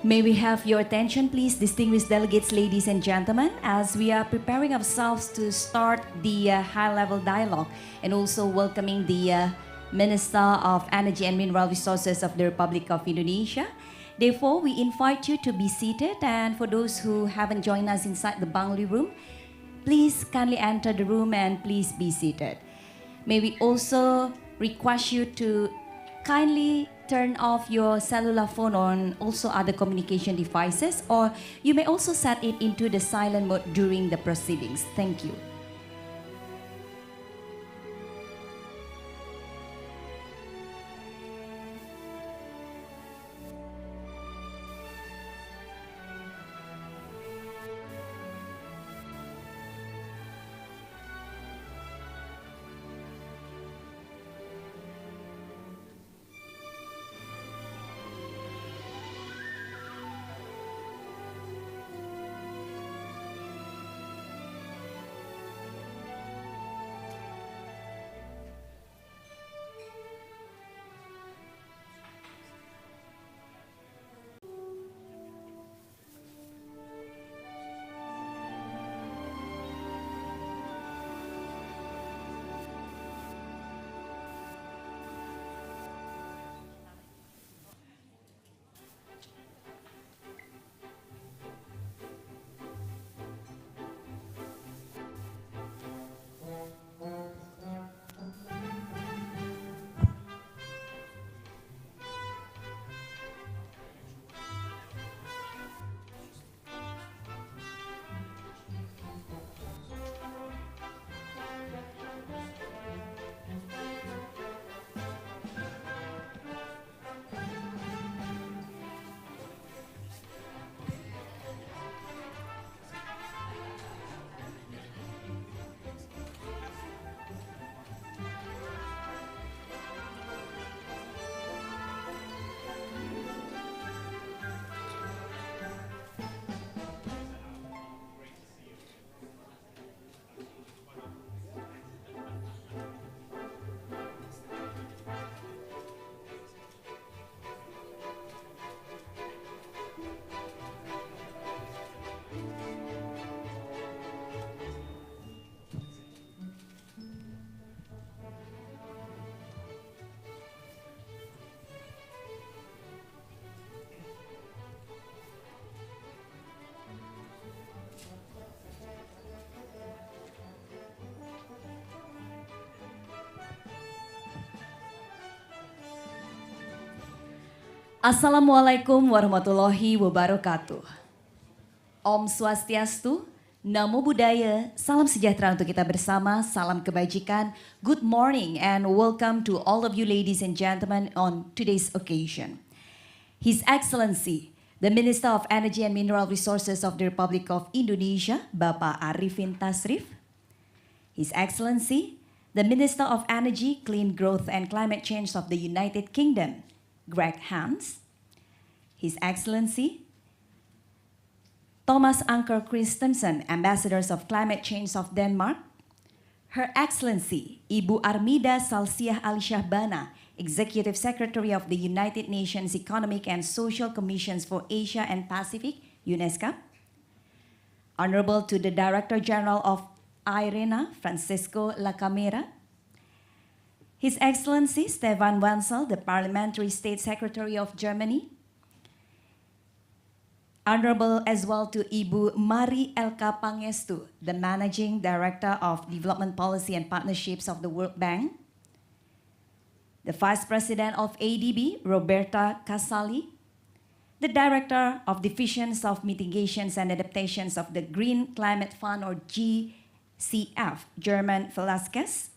May we have your attention, please, distinguished delegates, ladies and gentlemen, as we are preparing ourselves to start the high-level dialogue and also welcoming the Minister of Energy and Mineral Resources of the Republic of Indonesia. Therefore, we invite you to be seated, and for those who haven't joined us inside the Bangli room, please kindly enter the room and please be seated. May we also request you to kindly turn off your cellular phone or also other communication devices, or you may also set it into the silent mode during the proceedings. Thank you. Assalamualaikum warahmatullahi wabarakatuh. Om Swastiastu, Namo Buddhaya, salam sejahtera untuk kita bersama, salam kebajikan. Good morning and welcome to all of you ladies and gentlemen on today's occasion. His Excellency, the Minister of Energy and Mineral Resources of the Republic of Indonesia, Bapak Arifin Tasrif. His Excellency, the Minister of Energy, Clean Growth and Climate Change of the United Kingdom, Greg Hans. His Excellency, Thomas Anker Christensen, Ambassadors of Climate Change of Denmark. Her Excellency, Ibu Armida Salsiah Alishahbana, Executive Secretary of the United Nations Economic and Social Commissions for Asia and Pacific, UNESCO. Honorable to the Director General of IRENA, Francisco La Camera. His Excellency Stefan Wenzel, the Parliamentary State Secretary of Germany. Honorable as well to Ibu Mari Elka Pangestu, the Managing Director of Development Policy and Partnerships of the World Bank. The Vice President of ADB, Roberta Casali. The Director of Divisions of Mitigations and Adaptations of the Green Climate Fund, or GCF, German Velasquez.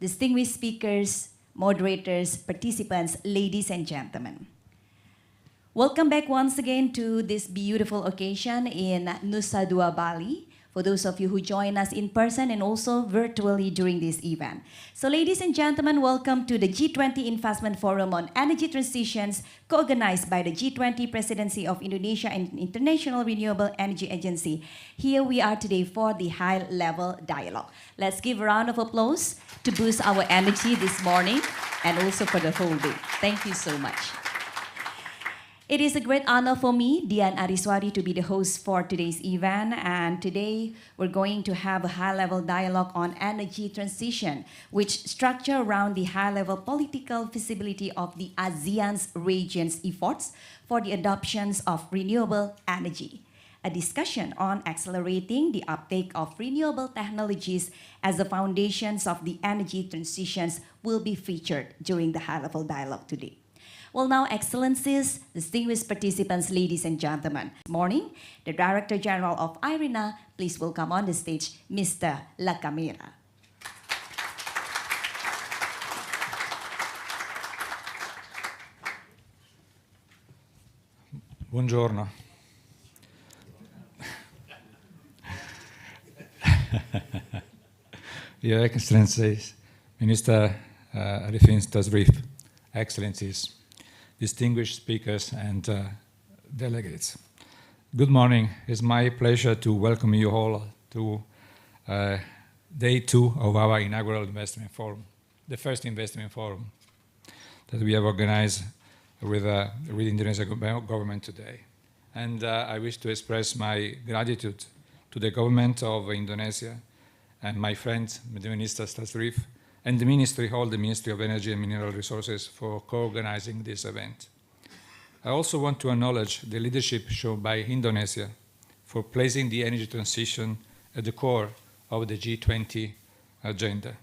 Distinguished speakers, moderators, participants, ladies and gentlemen. Welcome back once again to this beautiful occasion in Nusa Dua, Bali, for those of you who join us in person and also virtually during this event. So ladies and gentlemen, welcome to the G20 Investment Forum on Energy Transitions, co-organized by the G20 Presidency of Indonesia and International Renewable Energy Agency. Here we are today for the high-level dialogue. Let's give a round of applause to boost our energy this morning and also for the whole day. Thank you so much. It is a great honor for me, Dian Ariswari, to be the host for today's event. And today we're going to have a high-level dialogue on energy transition, which structure around the high-level political feasibility of the ASEAN's region's efforts for the adoptions of renewable energy. A discussion on accelerating the uptake of renewable technologies as the foundations of the energy transitions will be featured during the high-level dialogue today. Well, now, Excellencies, distinguished participants, ladies and gentlemen. This morning, the Director General of IRENA, please welcome on the stage Mr. La Camera. Buongiorno. Your Excellencies, Minister Arifin Tasrif, Excellencies, distinguished speakers and delegates. Good morning. It's my pleasure to welcome you all to day 2 of our inaugural investment forum, the first investment forum that we have organized with the Indonesian government today. And I wish to express my gratitude to the government of Indonesia and my friend, the Minister Tasrif, and the Ministry, all the Ministry of Energy and Mineral Resources for co-organizing this event. I also want to acknowledge the leadership shown by Indonesia for placing the energy transition at the core of the G20 agenda.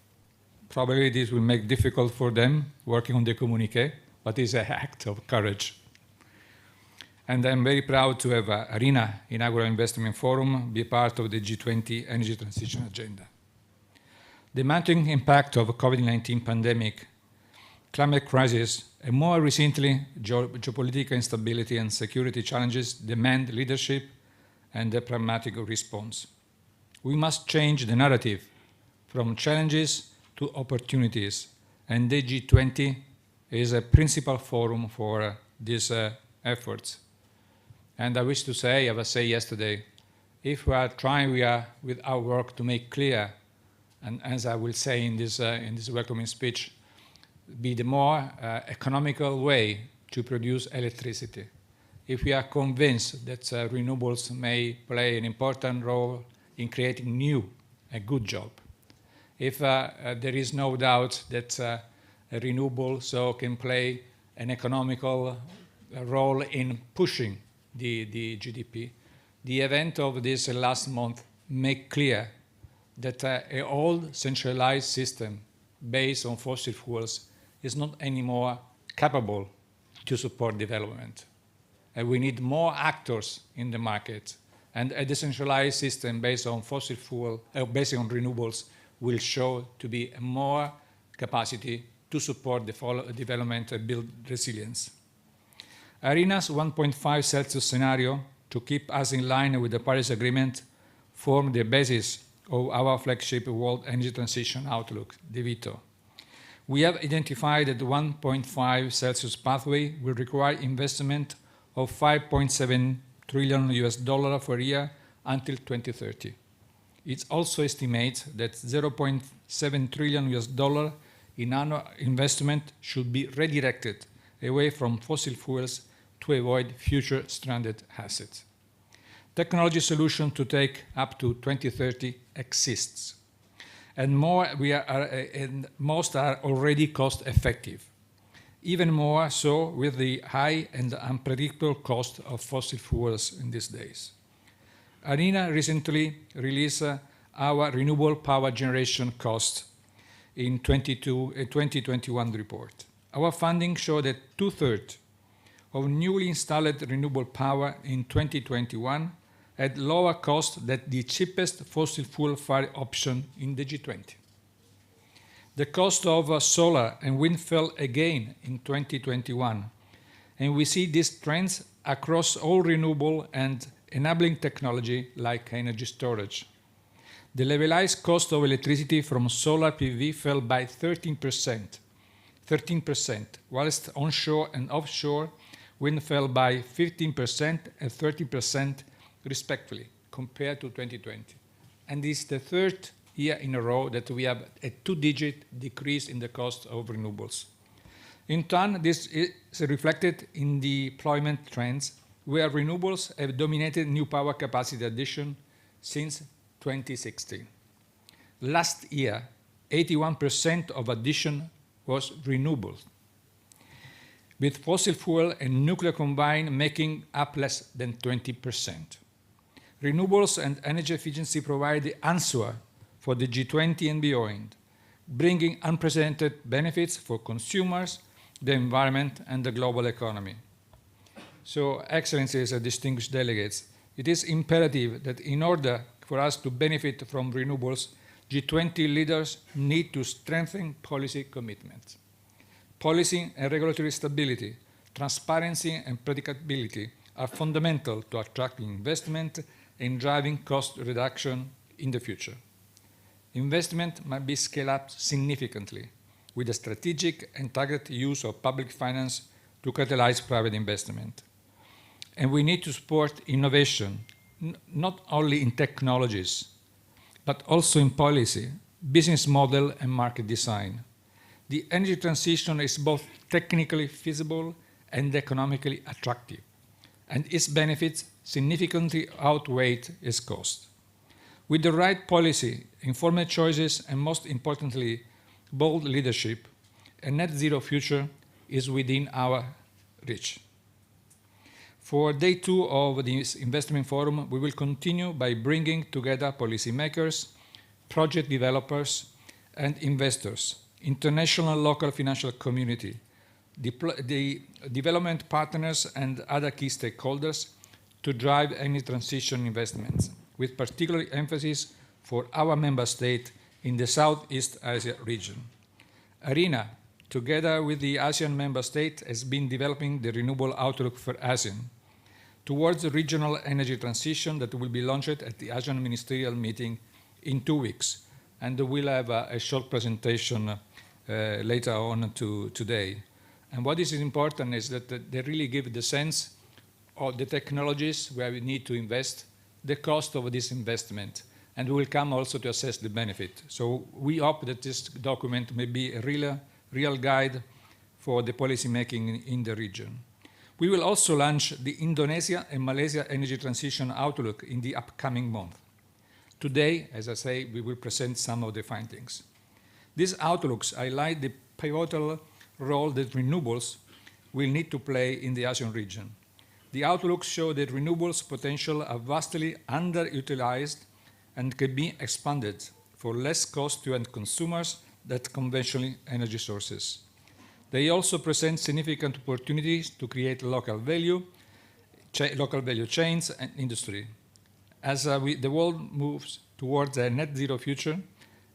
Probably this will make it difficult for them working on the communiqué, but it's an act of courage. And I'm very proud to have ARENA Inaugural Investment Forum be part of the G20 Energy Transition Agenda. The mounting impact of the COVID-19 pandemic, climate crisis, and more recently, geopolitical instability and security challenges demand leadership and a pragmatic response. We must change the narrative from challenges to opportunities, and the G20 is a principal forum for these efforts. And I wish to say, as I said yesterday, if we are trying with our work to make clear, and as I will say in this welcoming speech, be the more economical way to produce electricity. If we are convinced that renewables may play an important role in creating new and good jobs, if there is no doubt that a renewable can play an economical role in pushing the GDP, the event of this last month make clear that an old centralized system based on fossil fuels is not anymore capable to support development. And we need more actors in the market. And a decentralized system based on fossil fuel, based on renewables, will show to be more capacity to support the development and build resilience. ARENA's 1.5 Celsius scenario to keep us in line with the Paris Agreement form the basis of our flagship World Energy Transition Outlook, the VITO. We have identified that the 1.5 Celsius pathway will require investment of $5.7 trillion per year until 2030. It also estimates that $0.7 trillion in annual investment should be redirected away from fossil fuels to avoid future stranded assets. Technology solution to take up to 2030 exists, and most are already cost effective. Even more so with the high and unpredictable cost of fossil fuels in these days. ARENA recently released our renewable power generation cost in 2021 report. Our findings show that 2/3 of newly installed renewable power in 2021 at lower cost than the cheapest fossil fuel-fired option in the G20. The cost of solar and wind fell again in 2021, and we see these trends across all renewable and enabling technology like energy storage. The levelized cost of electricity from solar PV fell by 13%, whilst onshore and offshore wind fell by 15% and 30% respectively, compared to 2020. And this is the third year in a row that we have a 2-digit decrease in the cost of renewables. In turn, this is reflected in the deployment trends, where renewables have dominated new power capacity addition since 2016. Last year, 81% of addition was renewables, with fossil fuel and nuclear combined making up less than 20%. Renewables and energy efficiency provide the answer for the G20 and beyond, bringing unprecedented benefits for consumers, the environment, and the global economy. So, Excellencies and distinguished delegates, it is imperative that in order for us to benefit from renewables, G20 leaders need to strengthen policy commitments. Policy and regulatory stability, transparency and predictability are fundamental to attracting investment and driving cost reduction in the future. Investment must be scaled up significantly with a strategic and targeted use of public finance to catalyze private investment. And we need to support innovation, not only in technologies, but also in policy, business model, and market design. The energy transition is both technically feasible and economically attractive, and its benefits significantly outweigh its cost. With the right policy, informed choices, and most importantly, bold leadership, a net zero future is within our reach. For day 2 of this investment forum, we will continue by bringing together policymakers, project developers, and investors, international and local financial community, the development partners, and other key stakeholders to drive any transition investments, with particular emphasis for our member state in the Southeast Asia region. ARENA, together with the ASEAN member state, has been developing the renewable outlook for ASEAN towards the regional energy transition that will be launched at the ASEAN ministerial meeting in 2 weeks. And we'll have a short presentation later on today. And what is important is that they really give the sense of the technologies where we need to invest, the cost of this investment, and we will come also to assess the benefit. So we hope that this document may be a real guide for the policy making in the region. We will also launch the Indonesia and Malaysia Energy Transition Outlook in the upcoming month. Today, as I say, we will present some of the findings. These outlooks highlight the pivotal role that renewables will need to play in the ASEAN region. The outlooks show that renewables potential are vastly underutilized and can be expanded for less cost to end consumers than conventional energy sources. They also present significant opportunities to create local value chains and industry. As the world moves towards a net zero future,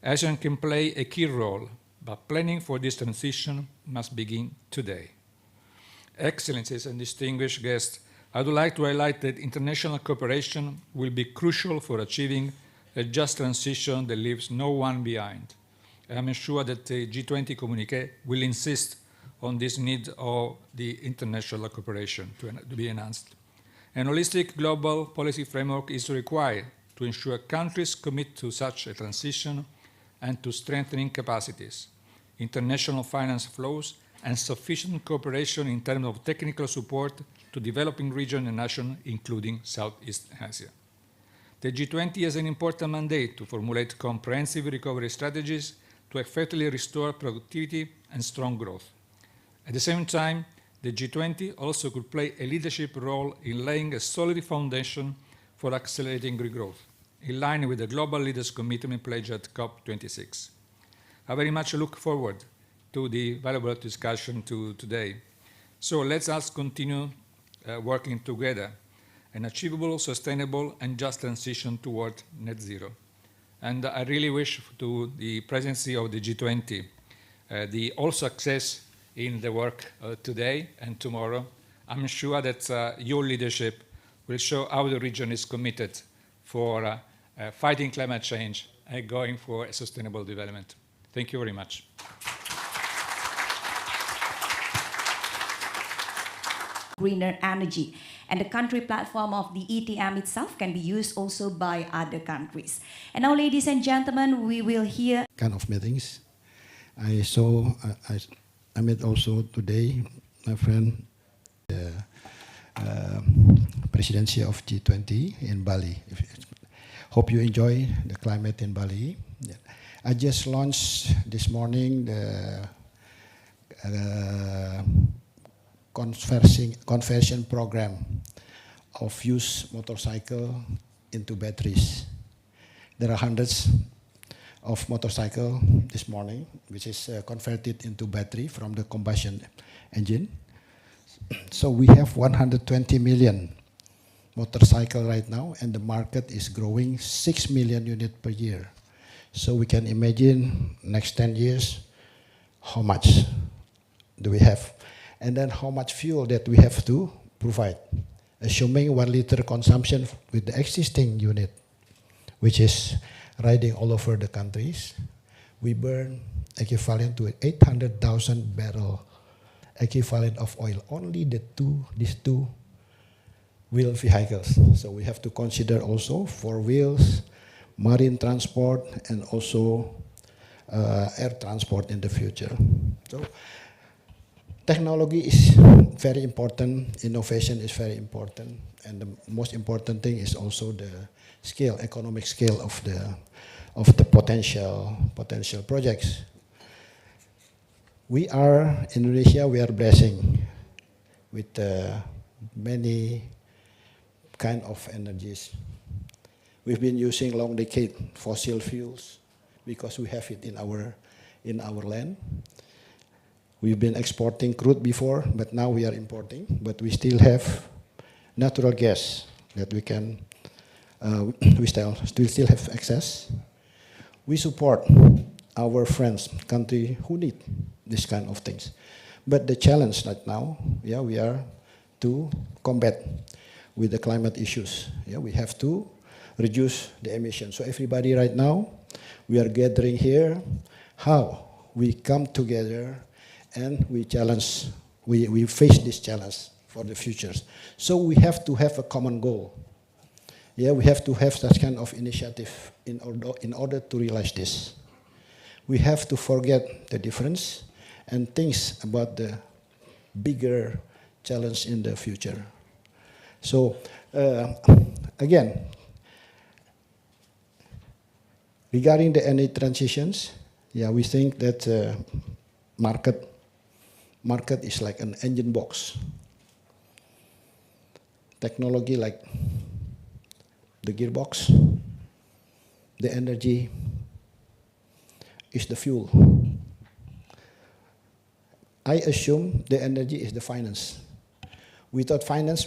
ASEAN can play a key role, but planning for this transition must begin today. Excellencies and distinguished guests, I would like to highlight that international cooperation will be crucial for achieving a just transition that leaves no one behind. I am sure that the G20 communiqué will insist on this need of the international cooperation to be enhanced. An holistic global policy framework is required to ensure countries commit to such a transition and to strengthening capacities, international finance flows, and sufficient cooperation in terms of technical support to developing regions and nations, including Southeast Asia. The G20 has an important mandate to formulate comprehensive recovery strategies to effectively restore productivity and strong growth. At the same time, the G20 also could play a leadership role in laying a solid foundation for accelerating growth, in line with the global leaders' commitment pledged at COP26. I very much look forward to the valuable discussion today. So let us continue working together, an achievable, sustainable, and just transition toward net zero. And I really wish to the presidency of the G20 all success in the work today and tomorrow. I'm sure that your leadership will show how the region is committed for fighting climate change and going for a sustainable development. Thank you very much. Greener energy. And the country platform of the ESDM itself can be used also by other countries. And now, ladies and gentlemen, we will hear kind of meetings. I saw I met also today my friend, the presidency of G20 in Bali. Hope you enjoy the climate in Bali. Yeah. I just launched this morning the conversion program of used motorcycle into batteries. There are hundreds of motorcycle this morning, which is converted into battery from the combustion engine. So we have 120 million motorcycle right now, and the market is growing 6 million units per year. So we can imagine next 10 years, how much do we have? And then how much fuel that we have to provide. Assuming 1 liter consumption with the existing unit, which is riding all over the countries, we burn equivalent to 800,000 barrel equivalent of oil, only these two wheel vehicles. So we have to consider also 4 wheels, marine transport, and also air transport in the future. So technology is very important, innovation is very important, and the most important thing is also the scale, economic scale of the potential projects. We are, in Indonesia, we are blessing with many kind of energies. We've been using long decade fossil fuels because we have it in our land. We've been exporting crude before, but now we are importing. But we still have natural gas that we can, we still have access. We support our friends, country who need this kind of things. But the challenge right now, yeah, we are to combat with the climate issues. Yeah, we have to reduce the emissions. So everybody right now, we are gathering here how we come together and we challenge, we face this challenge for the futures. So we have to have a common goal. Yeah, we have to have that kind of initiative in order to realize this. We have to forget the difference and think about the bigger challenge in the future. So again, regarding the energy transitions, yeah, we think that market is like an engine box. Technology like the gearbox, the energy is the fuel. I assume the energy is the finance. Without finance,